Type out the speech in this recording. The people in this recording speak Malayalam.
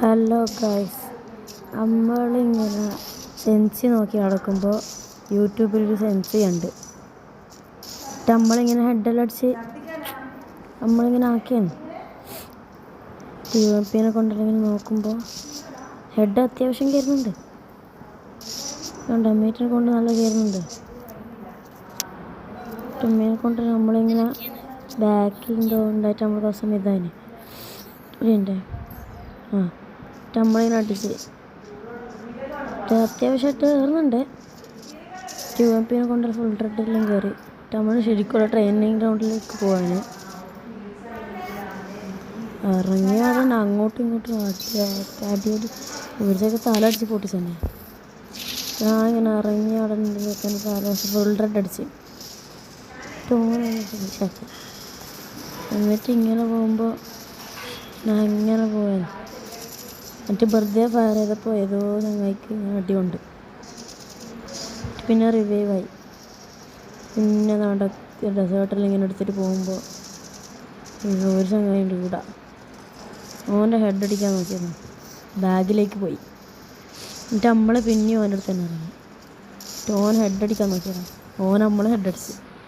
ഹലോ ഗൈസ്, നമ്മളിങ്ങനെ സെൻസി നോക്കി നടക്കുമ്പോൾ യൂട്യൂബിലൊരു സെൻസി ഉണ്ട്. നമ്മളിങ്ങനെ ഹെഡെല്ലാം അടിച്ച് നമ്മളിങ്ങനെ ആക്കിയാണ് TMPനെ കൊണ്ടിങ്ങനെ നോക്കുമ്പോൾ ഹെഡ് അത്യാവശ്യം കയറുന്നുണ്ട്. ഡമ്മീറ്റിനെ കൊണ്ട് നല്ല കയറുന്നുണ്ട്. ഡമ്മീനെ കൊണ്ട് നമ്മളിങ്ങനെ ബാക്കിൽ എന്തോ ഉണ്ടായിട്ട് നമ്മൾ ദിവസം ഇതായി നമ്മളിങ്ങനെ അടിച്ച് അത്യാവശ്യമായിട്ട് കയറുന്നുണ്ട്. TMPനെ കൊണ്ട് ഫുൾ റെഡെല്ലാം കയറി നമ്മൾ ശരിക്കുള്ള ട്രെയിനിങ് ഗ്രൗണ്ടിലേക്ക് പോവാണ്. ഇറങ്ങിയാൽ അങ്ങോട്ടും ഇങ്ങോട്ടും അടി ഇവിടത്തേക്ക് തല അടിച്ച് പൊട്ടിച്ചെന്നെ. ഞാൻ ഇങ്ങനെ ഇറങ്ങി അവിടെ തല ഫുൾ റെഡ് അടിച്ച് ഫിനിഷാക്കി. എന്നിട്ട് ഇങ്ങനെ പോകുമ്പോൾ ഞാൻ ഇങ്ങനെ പോയാൽ എന്നിട്ട് വെറുതെ ഫയർ ചെയ്തപ്പോൾ ഏതോ ചങ്ങായിക്ക് അടിയുണ്ട്. പിന്നെ റിവൈവായി. പിന്നെ ഡെസേർട്ടെല്ലാം ഇങ്ങനെ എടുത്തിട്ട് പോകുമ്പോൾ ഒരു ചങ്ങായി ഉണ്ട് കൂടെ. ഓൻ്റെ ഹെഡ് അടിക്കാൻ നോക്കിയത് ബാഗിലേക്ക് പോയി. എന്നിട്ട് നമ്മൾ പിന്നെയും ഓൻ്റെ അടുത്ത് തന്നെ ഇറങ്ങി. ഓൻ ഹെഡ് അടിക്കാൻ നോക്കിയതാണ്. ഓൻ നമ്മളെ ഹെഡ് അടിച്ച്